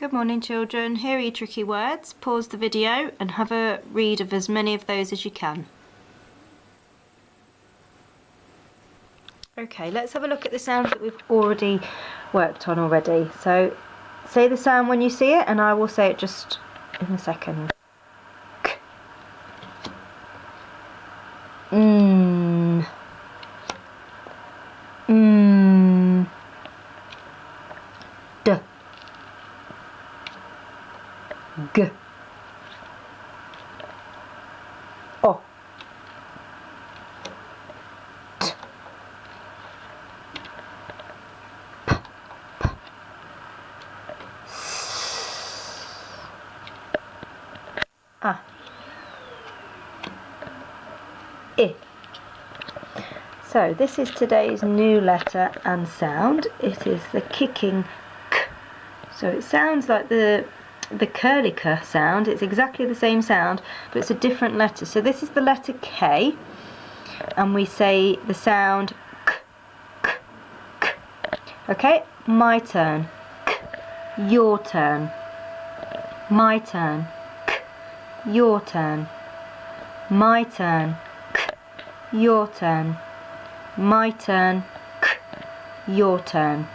Good morning, children. Here are your tricky words. Pause the video and have a read of as many of those as you can. Okay, let's have a look at the sounds that we've already worked on already. So say the sound when you see it and I will say it just in a second. K. Mm. Mm. D. G. O. T. P. P. S. A. I. So this is today's new letter and sound. It is the kicking K. So it sounds like the curly K sound. It's exactly the same sound, but it's a different letter. So this is the letter K, and we say the sound K, K, K. Okay, my turn. K. Your turn. My turn. K. Your turn. My turn. K. Your turn. My turn. K. Your turn.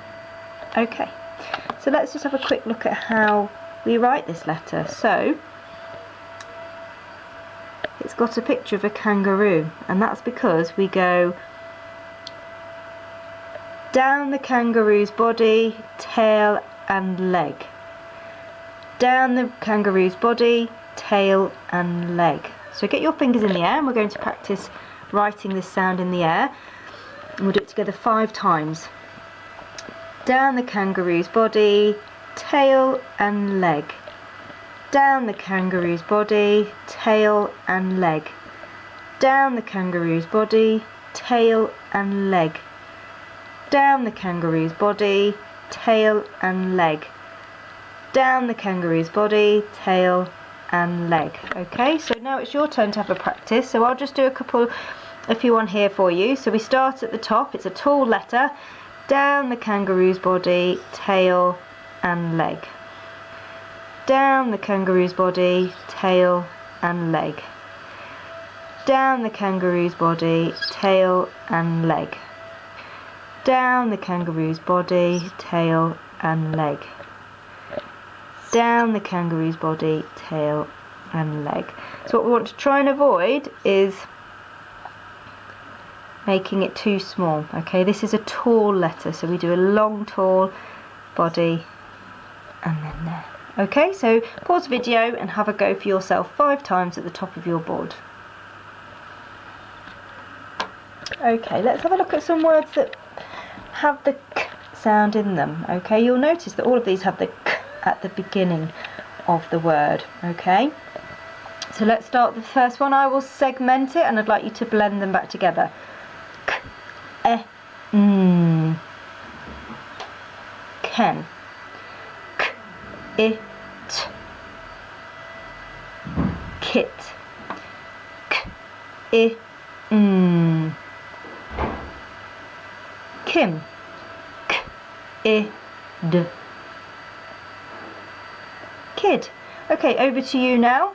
Okay, so let's just have a quick look at how we write this letter. So it's got a picture of a kangaroo, and that's because we go down the kangaroo's body, tail and leg. Down the kangaroo's body, tail and leg. So get your fingers in the air, and we're going to practice writing this sound in the air. And we'll do it together 5 times. Down the kangaroo's body, tail and leg. Down the kangaroo's body, tail and leg. Down the kangaroo's body, tail and leg. Down the kangaroo's body, tail and leg. Down the kangaroo's body, tail and leg. Okay, so now it's your turn to have a practice. So I'll just do a few on here for you. So we start at the top. It's a tall letter. Down the kangaroo's body, tail and leg. Down the kangaroo's body, tail and leg. Down the kangaroo's body, tail and leg. Down the kangaroo's body, tail and leg. Down the kangaroo's body, tail and leg. So what we want to try and avoid is making it too small. Okay, this is a tall letter, so we do a long tall body and then there. Okay, so pause the video and have a go for yourself 5 times at the top of your board. Okay, let's have a look at some words that have the K sound in them. Okay, you'll notice that all of these have the K at the beginning of the word. Okay, so let's start the first one. I will segment it and I'd like you to blend them back together. K, ken. K, it. Kit. K, I, Kim. K, I, d. Kid. Okay, over to you now.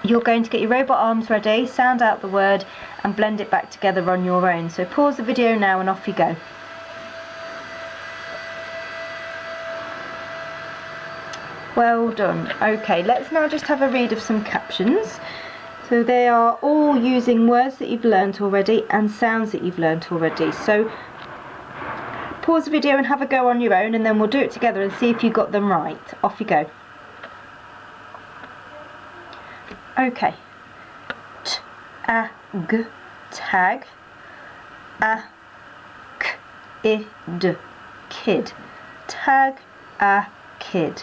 You're going to get your robot arms ready, sound out the word and blend it back together on your own. So pause the video now and off you go. Well done. Okay, let's now just have a read of some captions. So they are all using words that you've learnt already and sounds that you've learnt already. So pause the video and have a go on your own, and then we'll do it together and see if you got them right. Off you go. Okay. T, a, g, tag. A, k, I, d, kid. Tag, a, kid.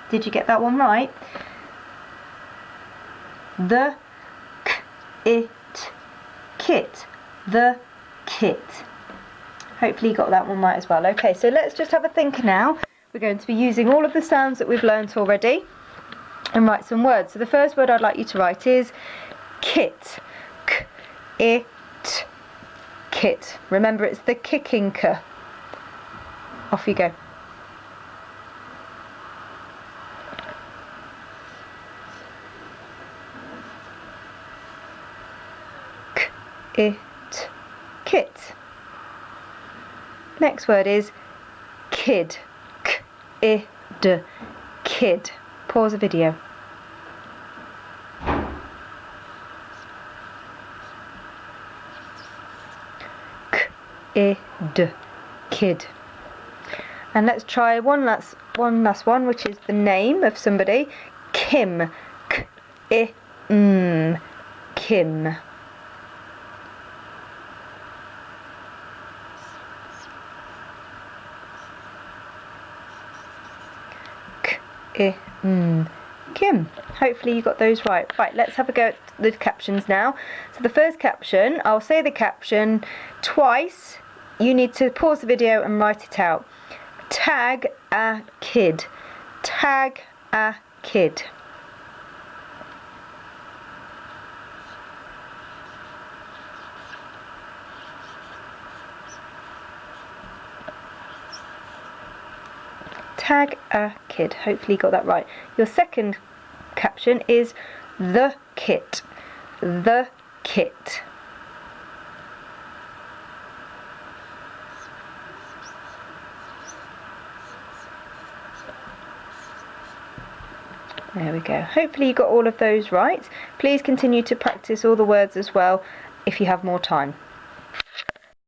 Did you get that one right? The, k, it, kit. The, kit. Hopefully you got that one right as well. Okay, so let's just have a think now. We're going to be using all of the sounds that we've learnt already and write some words. So the first word I'd like you to write is kit. K, it, kit. Remember, it's the kicking K. Off you go. it, kit. Next word is kid, k-i-d, kid. Pause the video. K-i-d, kid. And let's try one last one, which is the name of somebody. Kim, k-i-m, Kim. Kim. Hopefully you got those right. Right, let's have a go at the captions now. So the first caption, I'll say the caption twice. You need to pause the video and write it out. Tag a kid. Tag a kid. Tag a kid. Hopefully you got that right. Your second caption is the kit. The kit. There we go. Hopefully you got all of those right. Please continue to practice all the words as well if you have more time.